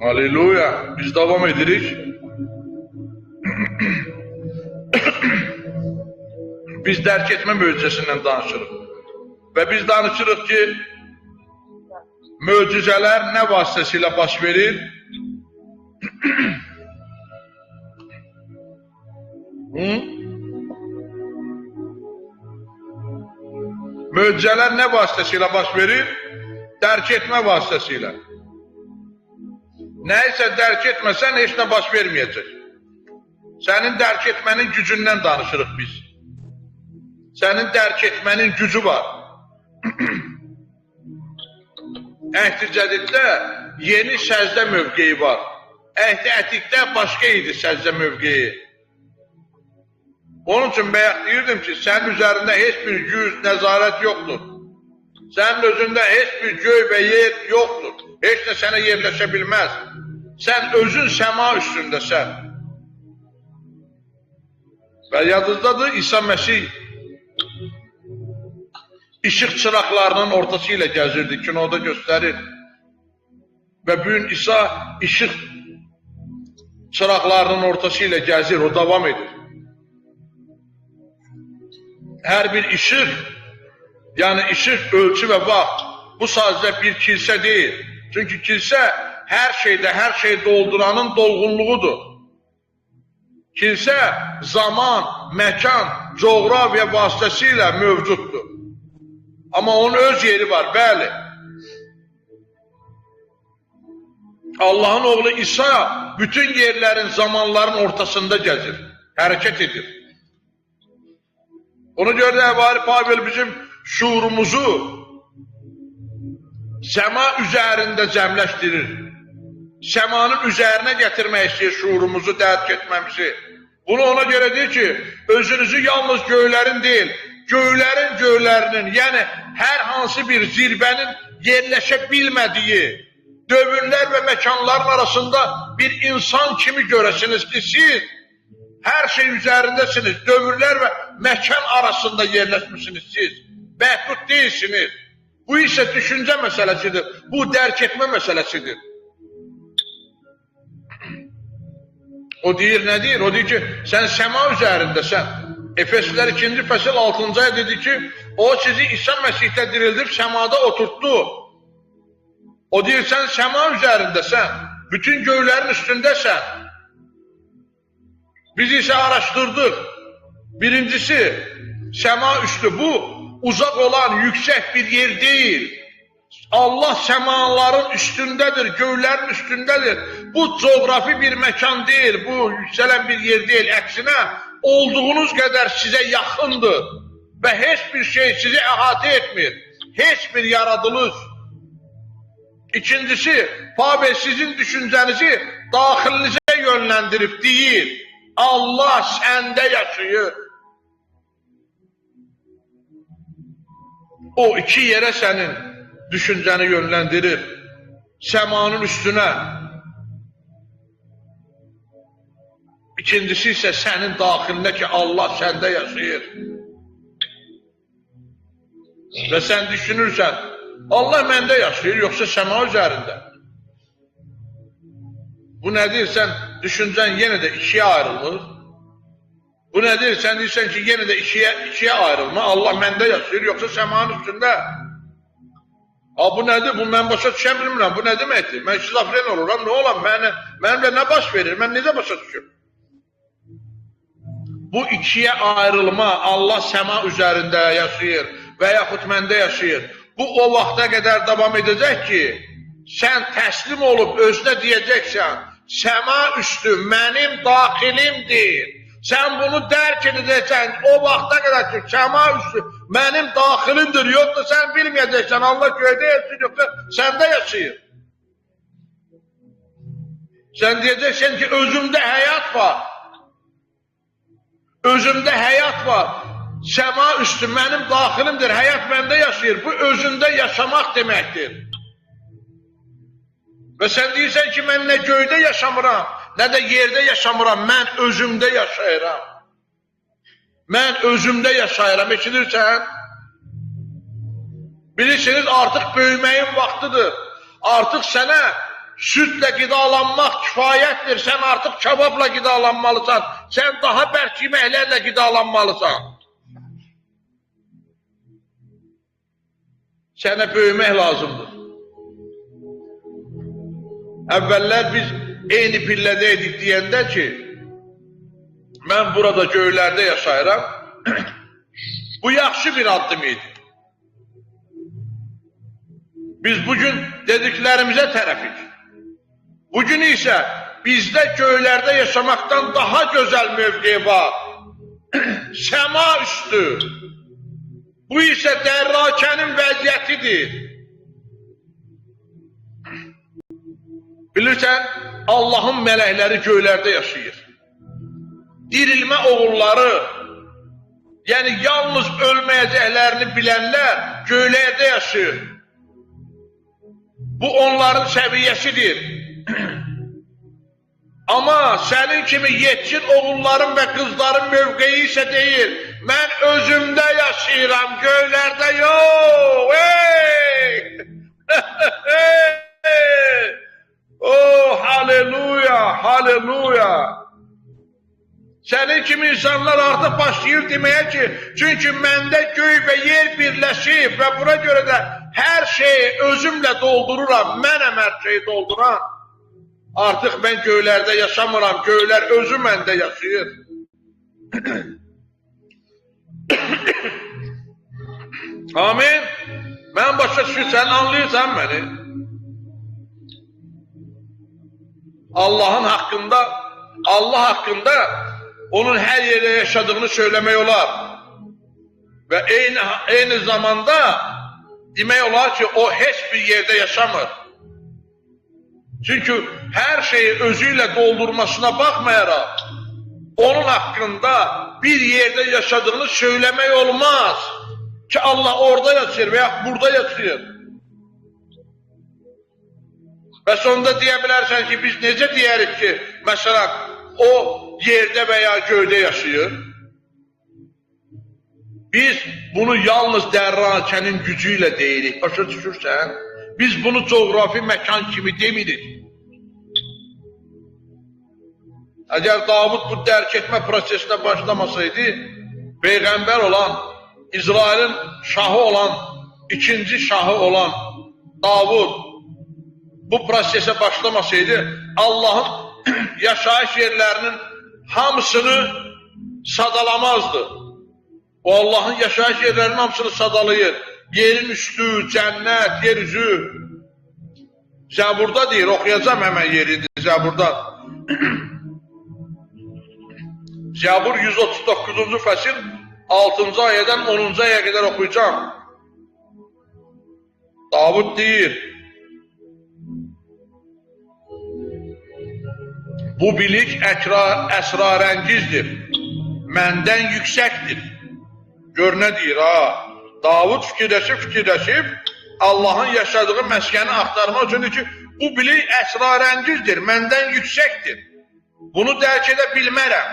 Aleluya. Biz devam edirik. Biz dərk etmə möcüzəsindən danışırıq. Və biz danışırıq ki, möcüzələr nə vasitəsilə baş verir? Möcüzələr nə vasitəsilə baş verir? Dərk etmə vasitəsilə. Nəysə dərk etməsən, heç nə baş verməyəcək. Sənin dərk etmənin gücündən danışırıq biz. Sənin dərk etmənin gücü var. Əhd-i Cədiddə yeni səcdə mövqeyi var. Əhd-i Ətiqdə başqa idi səcdə mövqeyi. Onun üçün bayaq deyirdim ki, sənin üzərində heç bir güc, nəzarət yoxdur. Sənin özündə heç bir göy və yer yoxdur. Heç nə sənə yerləşə bilməz. Sən özün səma üstündəsən. Və yadınızdadır, İsa Məsih işıq çıraqlarının ortası ilə gəzirdi, kinoda göstərir. Və bugün İsa işıq çıraqlarının ortası ilə gəzir, o davam edir. Hər bir işıq, yəni işıq, ölçü və vaxt, bu sadəcə bir kilsə deyil. Çünki kilsə hər şeydə, hər şey dolduranın dolğunluğudur. Kilsə zaman, məkan, coğrafiya vasitəsilə mövcuddur. Amma onun öz yeri var, bəli. Allahın oğlu İsa bütün yerlərin, zamanların ortasında gəzir, hərəkət edir. Ona görə də Əvvali Pavel bizim şuurumuzu səma üzərində cəmləşdirir. Səmanın üzərinə gətirmək istəyir şuurumuzu, dərk etməmizi. Bunu ona görə deyir ki, özünüzü yalnız göylərin deyil, göylərinin, yəni hər hansı bir zirvənin yerləşə bilmədiyi dövrlər və məkanların arasında bir insan kimi görəsiniz ki, siz hər şey üzərindəsiniz, dövrlər və məkan arasında yerləşmişsiniz siz, məhdud deyilsiniz. Bu isə düşüncə məsələsidir, bu dərk etmə məsələsidir. O deyir, nə deyir? O deyir ki, sən səma üzərindəsən. Efesliler 2. fəsil 6. ay dedi ki, o sizi İsa Məsihdə dirildib, səmada oturtdu. O deyir, sən səma üzərindəsən, bütün göylərin üstündəsən. Biz isə araşdırdıq. Birincisi, səma üstü, bu uzaq olan yüksək bir yer deyil. Allah səmaların üstündədir, göylərin üstündədir. Bu coğrafi bir məkan deyil, bu yüksələn bir yer deyil. Əksinə, olduğunuz qədər sizə yaxındır və heç bir şey sizi əhatə etmir. Heç bir yaradılış. İkincisi, Pavel sizin düşüncənizi daxilinizə yönləndirib deyir. Allah səndə yaşayır. O iki yerə sənin düşüncəni yönləndirir. Səmanın üstünə. İkincisi isə sənin daxilində ki, Allah səndə yaşayır. Və sən düşünürsən, Allah məndə yaşayır, yoxsa səma üzərində. Bu nədir? Sən düşüncən yenə də ikiyə ayrılır. Bu nədir? Sən deyirsən ki, yenə də ikiyə ayrılma. Allah məndə yaşayır, yoxsa səmanın üstündə. Bu nədir? Bu mən başa düşə bilmirəm. Bu nə deməkdir? Mən şizofren oluram. Nə olam? Mənimlə nə baş verir? Mən necə başa düşürüm? Bu ikiyə ayrılma, Allah səma üzərində yaşayır və yaxud məndə yaşayır. Bu o vaxta qədər davam edəcək ki, sən təslim olub özünə deyəcəksən, səma üstü mənim daxilimdir. Sən bunu dərk edəcəksən, o vaxta qədər ki, səma üstü mənim daxilimdir, yoxsa sən bilməyəcəksən, Allah göydə yaşayır, yoxsa səndə yaşayır. Sən deyəcəksən ki, özümdə həyat var. Özümdə həyat var. Səma üstü mənim daxilimdir, həyat məndə yaşayır. Bu özündə yaşamaq deməkdir. Və sən deyirsən ki, mən nə göydə yaşamıram, nə də yerdə yaşamıram, mən özümdə yaşayıram. Mən özümdə yaşayıram, eşidirsən? Bilirsiniz, artıq böyüməyin vaxtıdır. Artıq sənə sütle qidalanmaq kifayətdir, sən artıq kebabla qidalanmalısan, sən daha bərk yeməklərlə qidalanmalısan. Sənə böyümək lazımdır. Əvvəllər biz eyni pillədə idik deyəndə ki, mən burada göylərdə yaşayıram, bu yaxşı bir addım idi. Biz bugün dediklərimizə tərəfik. Bugün isə bizdə göylərdə yaşamaqdan daha gözəl mövqe var. Səma üstü. Bu isə dərrakənin vəziyyətidir. Bilirsən, Allahın mələkləri göylərdə yaşayır. Dirilmə oğulları, yəni yalnız ölməyəcəklərini bilənlər göylərdə yaşayır. Bu onların səviyyəsidir. Amma sənin kimi yetkin oğulların və qızların mövqeyi isə deyir, mən özümdə yaşayıram, göylərdə yox. Oh, haleluya, haleluya. Sənin kimi insanlar artıq başlayır deməyə ki, çünki məndə göy və yer birləşib və buna görə də hər şeyi özümlə doldururam, mənəm hər şeyi dolduran. Artıq mən göylərdə yaşamıram, göylər özü məndə yaşayır. Amin. Mən başa düşür, sən anlayırsan məni. Allah haqqında onun hər yerdə yaşadığını söyləmək olar. Və eyni zamanda demək olar ki, o heç bir yerdə yaşamır. Çünki hər şeyi özü ilə doldurmasına baxmayaraq, onun haqqında bir yerdə yaşadığını söyləmək olmaz. Ki Allah orada yaşayır və ya burada yaşayır. Və sonunda deyə bilərsən ki, biz necə deyərik ki, məsələn, o yerdə və ya göydə yaşayır. Biz bunu yalnız dərrakənin gücü ilə deyirik, başa düşürsən? Biz bunu coğrafi məkan kimi demirik. Əgər Davud bu dərk etmə prosesinə başlamasaydı, Peyğəmbər olan, İsrailin şahı olan, ikinci şahı olan Davud bu prosesə başlamasaydı, Allahın yaşayış yerlərinin hamısını sadalamazdı. O Allahın yaşayış yerlərinin hamısını sadalayır. Yerin üstü, cənnət, yer üzü. Zəburda deyir, oxuyacam həmən yeridir Zəburda. Zəbur 139-cu fəsil 6-cı ayədən 10-cu ayəyə qədər oxuyacam. Davud deyir, bu bilik əsrarəngizdir, məndən yüksəkdir. Gör nə deyir ha? Davud fikirləşib, Allahın yaşadığı məskəni axtarmaq üçün ki, bu bilik əsrarəngizdir, məndən yüksəkdir. Bunu dərk edə bilmərəm.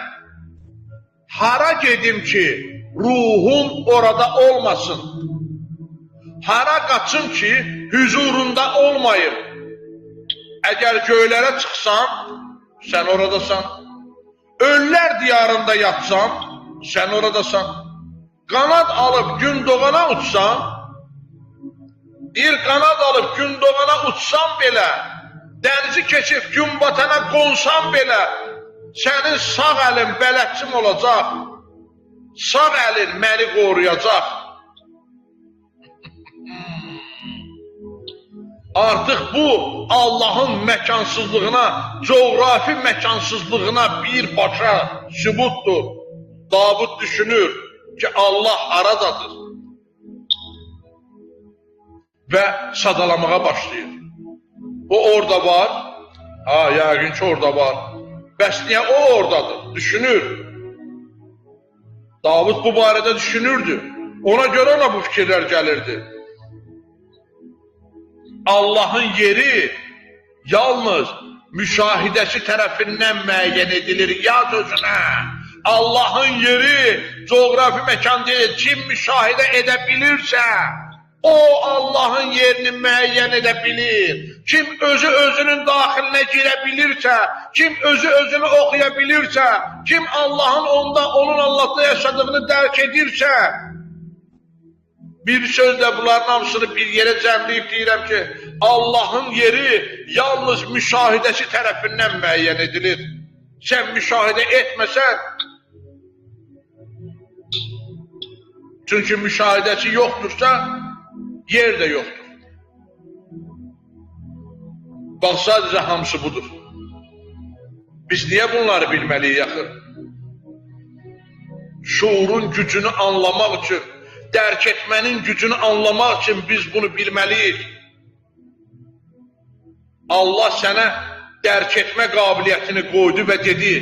Hara gedim ki, ruhum orada olmasın. Hara qaçım ki, hüzurunda olmayım. Əgər göylərə çıxsam, sən oradasan. Ölülər diyarında yatsan, sən oradasan. Qanad alıb gün doğana uçsan, bir qanad alıb gün doğana uçsan belə, dənizi keçib gün batana qonsan belə, sənin sağ əlin bələdçim olacaq, sağ əlin məni qoruyacaq. Artıq bu Allahın məkansızlığına, coğrafi məkansızlığına birbaşa sübutdur. Davud düşünür ki, Allah haradadır. Və sadalamağa başlayır. O orada var, yəqin ki orada var. Bəs niyə o oradadır? Düşünür. Davud bu barədə düşünürdü. Ona görə ona bu fikirlər gəlirdi. Allahın yeri yalnız müşahidəsi tərəfindən müəyyən edilir. Yaz özünə. Allahın yeri coğrafi məkan deyil. Kim müşahidə edə bilirsə, O Allahın yerini müəyyən edə bilir. Kim özü özünün daxilinə girə bilirsə, kim özü özünü oxuya bilirsə, kim Allahın onun Allahda yaşadığını dərk edirsə, bir sözlə bunların hamısını bir yerə cəmləyib deyirəm ki, Allahın yeri yalnız müşahidəçi tərəfindən müəyyən edilir. Sən müşahidə etməsən, çünki müşahidəçi yoxdursa, yer də yoxdur. Bax, sadəcə hamısı budur. Biz niyə bunları bilməliyik yaxı? Şuurun gücünü anlamaq üçün, dərk etmənin gücünü anlamaq üçün biz bunu bilməliyik. Allah sənə dərk etmə qabiliyyətini qoydu və dedi,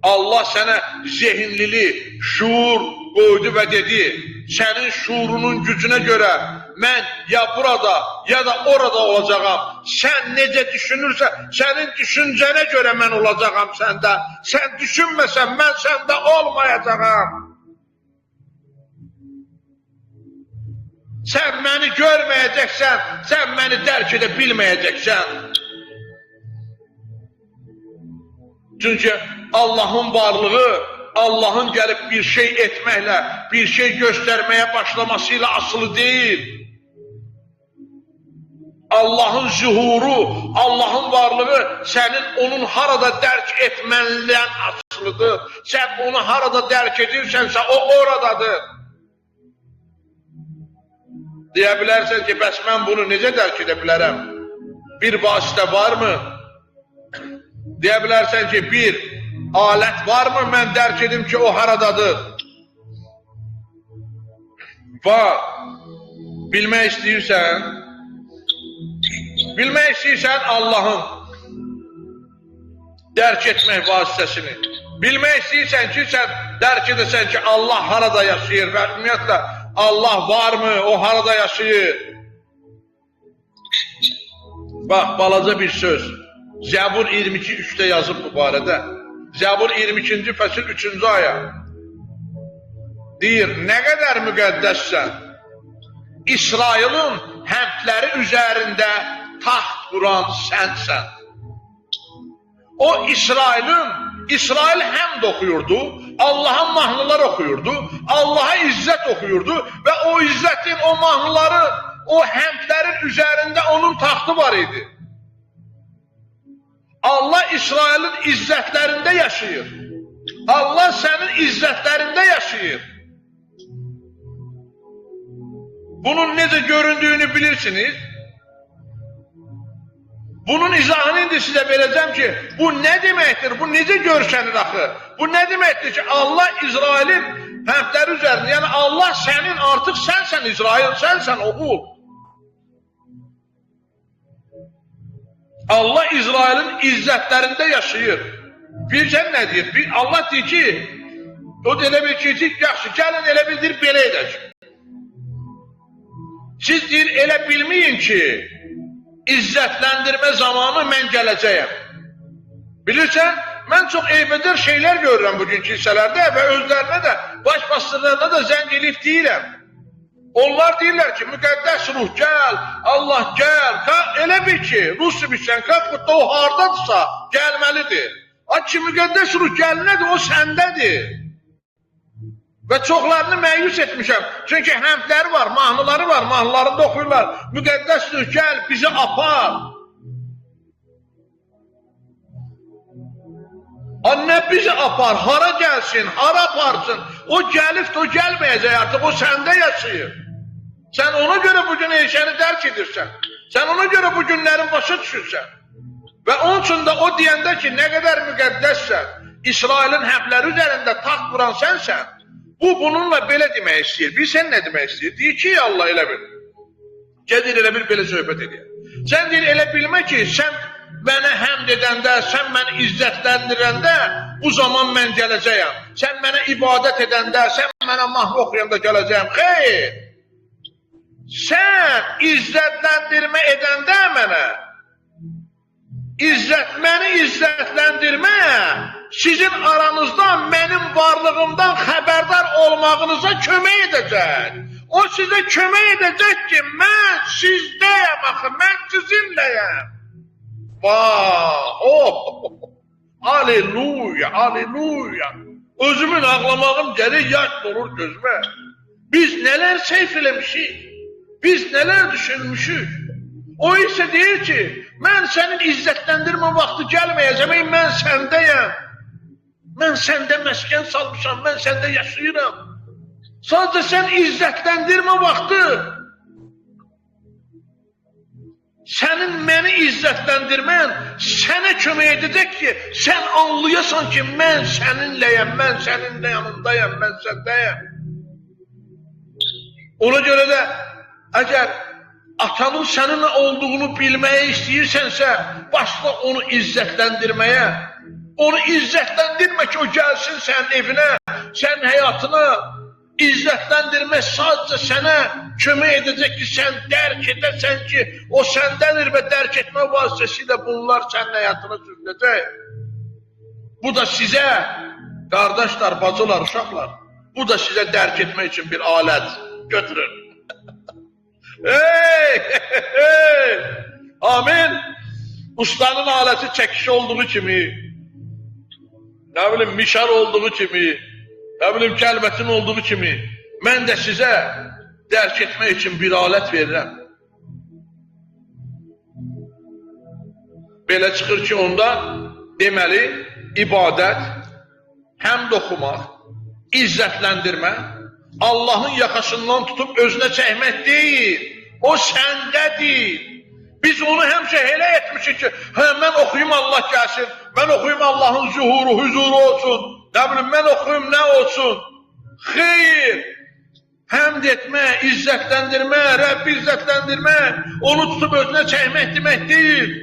Allah sənə zehinlilik, şuur qoydu və dedi, sənin şuurunun gücünə görə mən ya burada, ya da orada olacağam. Sən necə düşünürsə, sənin düşüncənə görə mən olacağam səndə. Sən düşünməsən, mən səndə olmayacağam. Sən məni görməyəcəksən, sən məni dərk edə bilməyəcəksən. Çünki Allahın varlığı, Allahın gəlib bir şey etməklə, bir şey göstərməyə başlamasıyla asılı deyil. Allahın zühuru, Allahın varlığı sənin onun harada dərk etməndən asılıdır. Sən onu harada dərk edirsənsə, o oradadır. Deyə bilərsən ki, bəs mən bunu necə dərk edə bilərəm? Bir vasitə varmı? Deyə bilərsən ki, bir alət varmı, mən dərk edim ki, o haradadır? Var. Bilmək istəyirsən Allahın dərk etmək vasitəsini. Bilmək istəyirsən ki, sən dərk edəsən ki, Allah harada yaşayır və ümumiyyətlə, Allah varmı, o harada yaşayır? Bax, balaca bir söz. Zəbur 22:3-də yazıb bu barədə. Zəbur 22-ci fəsil 3-cü aya. Deyir, nə qədər müqəddəssən, İsrailin həmdləri üzərində taxt quran sənsən. O İsrail həmd oxuyurdu, Allah'a mahnılar oxuyurdu, Allah'a izzət oxuyurdu və o izzətin, o mahnıların, o həmdlərin üzərində onun taxtı var idi. Allah İsrailin izzətlərində yaşayır. Allah sənin izzətlərində yaşayır. Bunun necə göründüyünü bilirsiniz. Bunun izahını indi sizə verəcəm ki, bu nə deməkdir, bu necə görsənir axı? Bu nə deməkdir ki, Allah İsrailin həmdləri üzərində, yəni Allah sənin, artıq sənsən İsrail, sənsən oğul. Allah İsrailin izzətlərində yaşayır. Bilsən nə deyir? Allah deyir ki, o da elə bir ki, yaxşı, gəlin elə bildir, belə edək. Siz deyir, elə bilməyin ki, izzətləndirmə zamanı mən gələcəyəm. Bilirsən, mən çox eybədər şeylər görürəm bugünkü hissələrdə və özlərinə də, baş bastırlarına da zəng elif deyirəm. Onlar deyirlər ki, müqəddəs ruh gəl, Allah gəl, elə bil ki, Rusi bilsən, qatqıqda o hardadırsa, gəlməlidir. Ki, müqəddəs ruh gəlinədir, o səndədir. Və çoxlarını məyus etmişəm. Çünki həmdləri var, mahnıları var, mahnılarında oxuyurlar. Müqəddəs ruh gəl, bizi apar. Nə bizi apar, hara gəlsin, hara aparsın. O gəlibdir, o gəlməyəcək artıq, o səndə yaşayır. Sən ona görə bugün eşəni dərk edirsən. Sən ona görə bu günlərin başa düşürsən. Və onun üçün də o deyəndə ki, nə qədər müqəddəssən, İsrailin həmdləri üzərində taxt quran sənsən, bu bununla belə demək istəyir. Bilsən nə demək istəyir? Deyir ki, Allah elə bil. Gedir elə bil, belə söhbət edir. Sən deyir, elə bilmə ki, sən mənə həmd edəndə, sən məni izzətləndirəndə, bu zaman mən gələcəyəm. Sən mənə ibadət edəndə, sən mənə mahnı oxuyanda gələcəyəm. Xeyr! Sən izzətləndirmə edəndə mənə, məni izzətləndirmə, sizin aranızda mənim varlığımdan xəbərdar olmağınıza kömək edəcək. O sizə kömək edəcək ki, mən sizdəyəm axı, mən sizinləyəm. Aleluya, aleluya. Özümün ağlamağım gəlir, yaş dolur gözümə. Biz nələr səhv eləmişik, biz nələr düşünmüşük. O isə deyir ki, mən sənin izzətləndirmə vaxtı gəlməyəcəm, mən səndəyəm. Mən səndə məskən salmışam, mən səndə yaşayıram. Sadəcə sən izzətləndirmə vaxtı, sənin məni izzətləndirmən sənə kömək edəcək ki, sən anlayasan ki, mən səninləyəm, mən səninlə yanındayım, mən səndəyəm. Ona görə də, əgər atanın səninlə olduğunu bilməyə istəyirsənsə, başla onu izzətləndirməyə. Onu izzətləndirmə ki, o gəlsin sənin evinə, sənin həyatına. İzzətləndirmə sadəcə sənə kömək edəcək ki, sən dərk edəsən ki, o səndədir və dərk etmə vasitəsilə bunlar sənin həyatına sürüləcək. Bu da sizə, qardaşlar, bacılar, uşaqlar, bu da sizə dərk etmək üçün bir alət götürün. Amin. Ustanın aləti çəkiş olduğu kimi, nə bilim, mişar olduğu kimi, nə bilim, kəlbətin olduğu kimi, mən də sizə dərk etmək üçün bir alət verirəm. Belə çıxır ki, onda deməli, ibadət, həmd oxumaq, izzətləndirmə, Allahın yaxasından tutub özünə çəkmək deyil, o səndədir. Biz onu həmişə elə etmişik ki, mən oxuyum, Allah gəlsin, mən oxuyum, Allahın zuhuru, huzuru olsun, nə bilim, mən oxuyum, nə olsun? Xeyr! Həmd etmə, izzətləndirmə, Rəbbi izzətləndirmə, onu tutub özünə çəkmək demək deyil.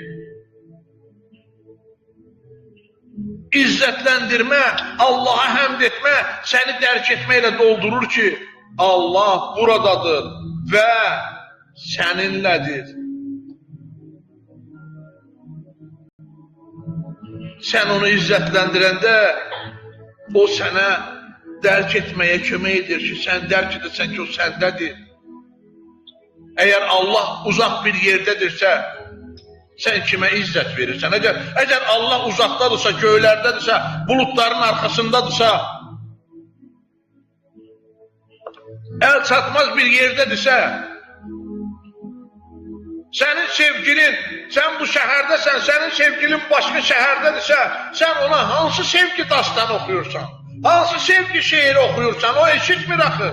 İzzətləndirmə, Allaha həmd etmə, səni dərk etməklə doldurur ki, Allah buradadır və səninlədir. Sən onu izzətləndirəndə, o sənə dərk etməyə kömək edir ki, sən dərk edəsən ki, o səndədir. Əgər Allah uzaq bir yerdədirsə, sən kimə izzət verirsən? Əgər Allah uzaqdadırsa, göylərdədirsə, buludların arxasındadırsa, əl çatmaz bir yerdədirsə, sənin sevgilin, sən bu şəhərdəsən, sənin sevgilin başqa şəhərdədirsə, sən ona hansı sevgi dastanı oxuyursan, hansı sevgi şeiri oxuyursan, o eşitmir axı.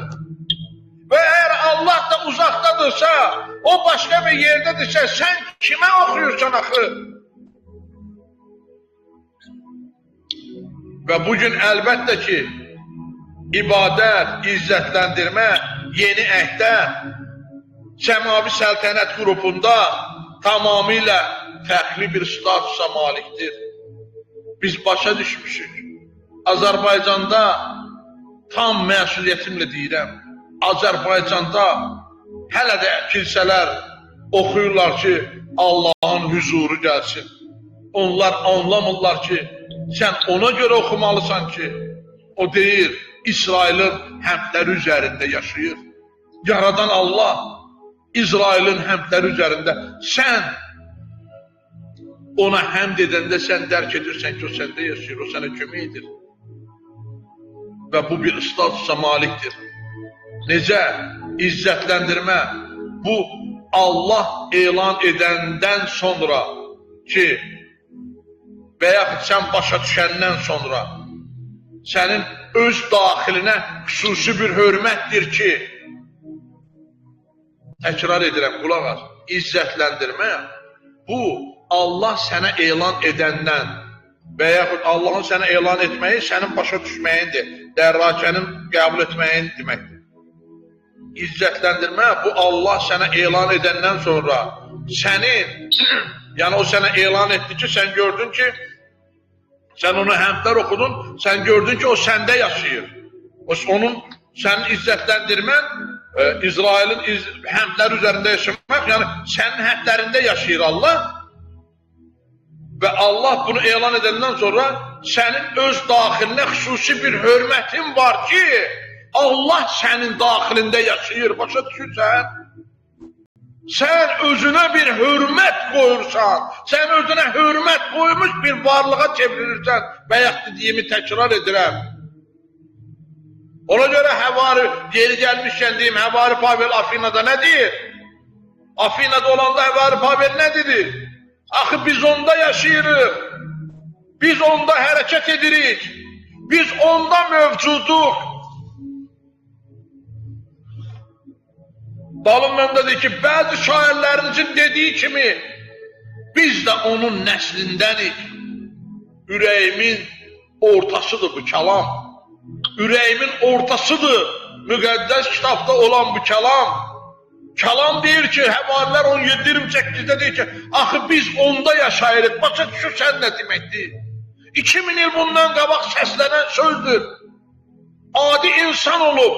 Və əgər Allah da uzaqdadırsa, o başqa bir yerdədirsə, sən kimə oxuyursan axı? Və bugün əlbəttə ki, ibadət, izzətləndirmə, yeni əhdə, Səmavi Səltənət qrupunda tamamilə fərqli bir statusa malikdir. Biz başa düşmüşük. Azərbaycanda tam məsuliyyətimlə deyirəm, Azərbaycanda hələ də kilsələr oxuyurlar ki, Allahın huzuru gəlsin. Onlar anlamırlar ki, sən ona görə oxumalısan ki, o deyir, İsrailin həmdləri üzərində yaşayır. Yaradan Allah, İsrailin həmdləri üzərində sən ona həmd edəndə sən dərk edirsən ki, o səndə yaşayır, o sənə kömək edir. Və bu bir statusa malikdir. Necə? İzzətləndirmə. Bu Allah elan edəndən sonra ki, və yaxud sən başa düşəndən sonra sənin öz daxilinə xüsusi bir hörmətdir ki, təkrar edirəm, qulaq as, izzətləndirmə, bu Allah sənə elan edəndən və yaxud Allahın sənə elan etməyi sənin başa düşməyindir, dərrakənin qəbul etməyin deməkdir. İzzətləndirmə, bu Allah sənə elan edəndən sonra sənin, yəni o sənə elan etdi ki, sən gördün ki, sən ona həmdlər oxudun, sən gördün ki, o səndə yaşayır. Onun sənin izzətləndirmən, İsrailin həmdlər üzərində yaşamaq, yəni sənin həmdlərində yaşayır Allah və Allah bunu elan edəndən sonra sənin öz daxilinə xüsusi bir hörmətin var ki, Allah sənin daxilində yaşayır, başa düşürsən? Sən özünə bir hörmət qoyursan, sən özünə hörmət qoymuş bir varlığa çevrilirsən və yaxud dediyimi təkrar edirəm. Ona görə Həvari, geri gəlmişkən deyim, Həvari Pavel Afinada nə deyir? Afinada olanda Həvari Pavel nə dedi? Axı biz onda yaşayırıq, biz onda hərəkət edirik, biz onda mövcuduq. Dalından da deyir ki, bəzi şairlərimizin dediyi kimi, biz də onun nəslindənik. Ürəyimin ortasıdır bu kəlam. Ürəyimin ortasıdır müqəddəs kitabda olan bu kəlam. Kəlam deyir ki, Həvarilər 17-28-də deyir ki, axı biz onda yaşayırıq. Başa düşürsən nə deməkdir? 2000 il bundan qabaq səslənən sözdür. Adi insan olub,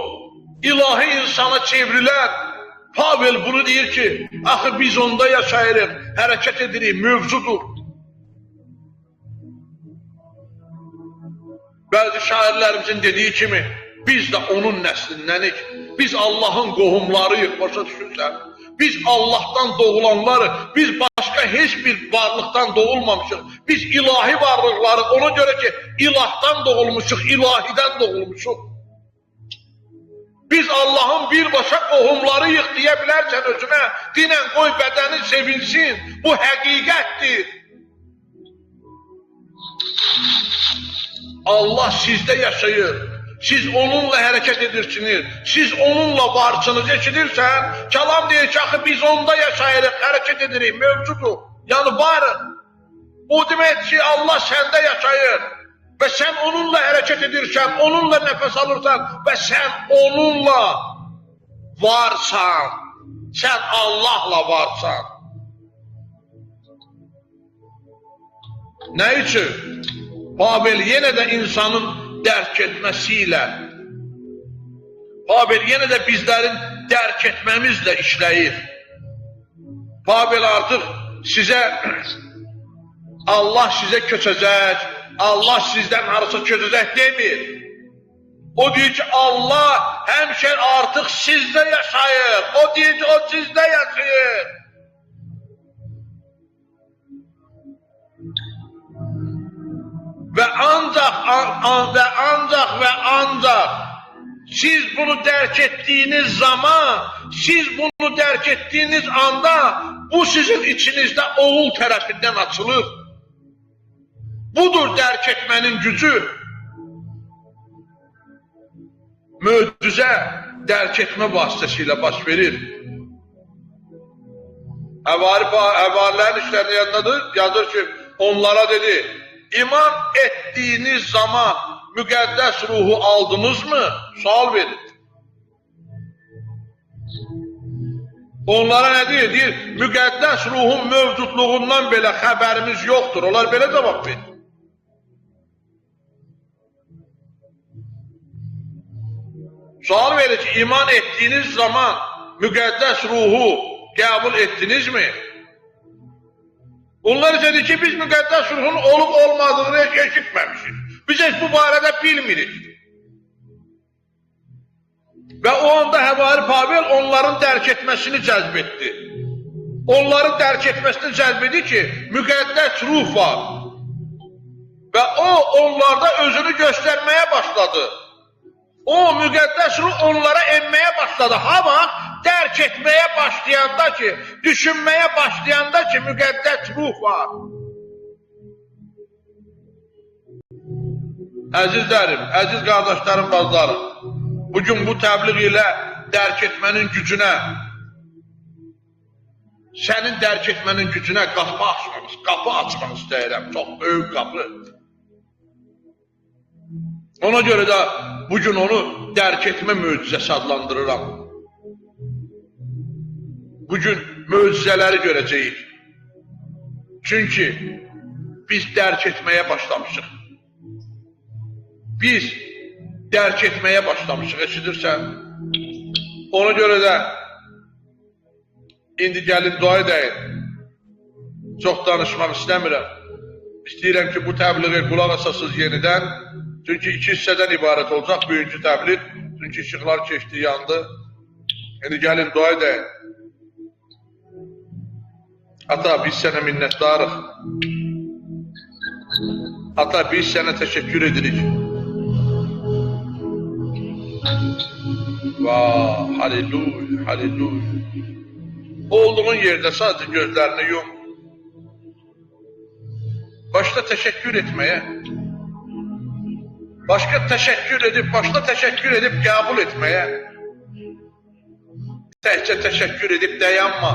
ilahi insana çevrilən Pavel bunu deyir ki, axı biz onda yaşayırıq, hərəkət edirik, mövcudur. Bəzi şairlərimizin dediyi kimi, biz də onun nəslindənik, biz Allahın qohumlarıyıq, başa düşürsən? Biz Allahdan doğulanlarıq, biz başqa heç bir varlıqdan doğulmamışıq, biz ilahi varlıqlarıq, ona görə ki, ilahdan doğulmuşuq, ilahidən doğulmuşuq. Biz Allahın birbaşa qohumlarıyıq deyə bilərsən özünə, dinən qoy bədənin sevinsin, bu həqiqətdir. Allah sizdə yaşayır, siz onunla hərəkət edirsiniz, siz onunla varsınız, eşidirsən, kəlam deyir ki, axı biz onda yaşayırıq, hərəkət edirik, mövcudur, yəni varıq. O demək ki, Allah səndə yaşayır. Və sən onunla hərəkət edirsən, onunla nəfəs alırsan və sən onunla varsan, sən Allahla varsan. Nə üçün? Pavel yenə də insanın dərk etməsiyle, Pavel yenə də bizlərin dərk etməmizlə işləyir. Pavel artıq sizə, Allah sizə köçəcək, Allah sizdən harasa köçəcək demir. O deyir ki, Allah həmişə artıq sizdə yaşayır. O deyir ki, o sizdə yaşayır. Və ancaq siz bunu dərk etdiyiniz zaman, siz bunu dərk etdiyiniz anda bu sizin içinizdə oğul tərəfindən açılır. Budur dərk etmənin gücü. Möcüzə dərk etmə vasitəsilə baş verir. Həvarilərin işlərində yazır ki, onlara dedi, iman etdiyiniz zaman müqəddəs ruhu aldınızmı? Sual verin. Onlara nə deyir? Deyir, müqəddəs ruhun mövcudluğundan belə xəbərimiz yoxdur. Onlar belə cavab verir. Sual verir ki, iman etdiyiniz zaman müqəddəs ruhu qəbul etdinizmi? Onlar dedi ki, biz müqəddəs ruhun olub olmadığını heç eşitməmişik. Biz heç bu barədə bilmirik. Və o anda Həvari Pavel onların dərk etməsini cəzb etdi. Onların dərk etməsini cəzb etdi ki, müqəddəs ruh var. Və o onlarda özünü göstərməyə başladı. O müqəddəs ruh onlara enməyə başladı. Hava dərk etməyə başlayanda ki, düşünməyə başlayanda ki, müqəddəs ruh var. Əzizlərim, əziz qardaşlarım, bazlarım, bugün bu təbliğ ilə dərk etmənin gücünə, sənin dərk etmənin gücünə qapı açmaq istəyirəm, çox böyük qapı. Ona görə də bugün onu dərk etmə möcüzəsi adlandırıram. Bugün möcüzələri görəcəyik. Çünki biz dərk etməyə başlamışıq. Biz dərk etməyə başlamışıq, eşidirsən? Ona görə də indi gəlin dua edəyin. Çox danışmaq istəmirəm. İstəyirəm ki, bu təbliğe qulaq asasız yenidən. Çünki iki hissədən ibarət olacaq bugünkü təbliğ. Çünki Çünki işıqlar keçdi, yandı. İndi gəlin dua edək. Ata, biz sənə minnətdarıq. Ata, biz sənə təşəkkür edirik. Vah, halleluya, halleluya. Olduğun yerdə sadəcə gözlərini yum. Başta təşəkkür etməyə. Başta təşəkkür edib qəbul etməyə. Təkcə təşəkkür edib dayanma.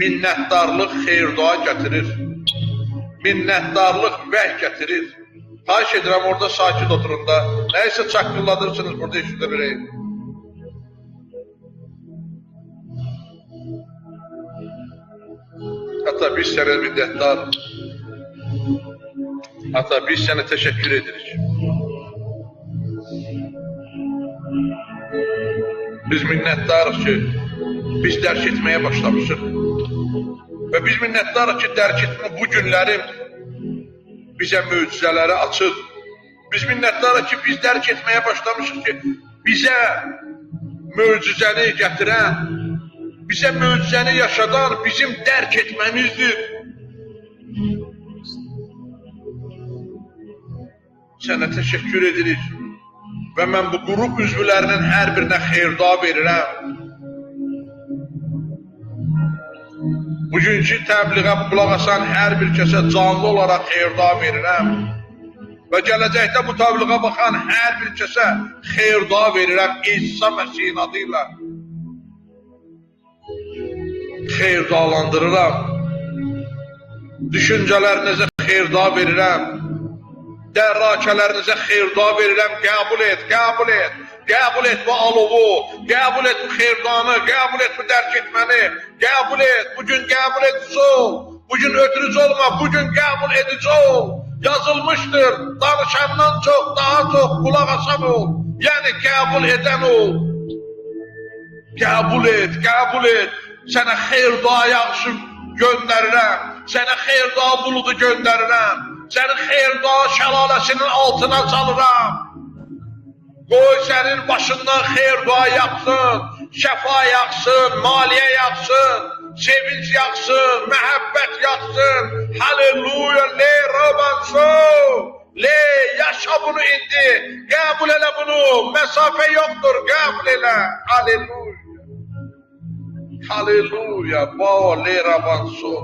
Minnətdarlıq xeyir-dua gətirir. Minnətdarlıq vəh gətirir. Xahiş edirəm, orada sakit oturun da. Nəysə çaqqılladırsınız, burada işdə biləyim. Ata, biz sənə minnətdarıq. Ata, biz sənə təşəkkür edirik. Biz minnətdarıq ki, biz dərk etməyə başlamışıq. Və biz minnətdarıq ki, dərk etmə bu günlərim bizə möcüzələri açır. Biz minnətdarıq ki, biz dərk etməyə başlamışıq ki, bizə möcüzəni gətirən, bizə möcüzəni yaşadan bizim dərk etməmizdir. Sənə təşəkkür edirik. Və mən bu qrup üzvlərinin hər birinə xeyir-dua verirəm. Bugünkü təbliğə qulaq asan hər bir kəsə canlı olaraq xeyir-dua verirəm. Və gələcəkdə bu təbliğə baxan hər bir kəsə xeyir-dua verirəm İsa Məsihin adıyla. Xeyir-dualandırıram. Düşüncələrinizə xeyir-dua verirəm. Dərrakələrinizə xeyir-dua verirəm. Qəbul et, qəbul et. Qəbul et bu alovu, qəbul et bu xeyirdanı, qəbul et bu dərk etməni, qəbul et, bugün qəbul edici ol, bugün ötürücü olma, bugün qəbul edici ol. Yazılmışdır, danışandan çox, daha çox qulaq asan ol, yəni qəbul edən ol. Qəbul et, qəbul et, sənə xeyir-dua yağışı göndərirəm, sənə xeyir-dua buludu göndərirəm, səni xeyir-dua şəlaləsinin altına salıram. Qoy sənin başından xeyir-dua yağsın, şəfa yağsın, maliyyə yağsın, sevinç yağsın, məhəbbət yağsın. Halleluya, le rabanso, le yaşa bunu indi, qəbul elə bunu, məsafə yoxdur, qəbul elə. Halleluya, halleluya, ba le rabanso.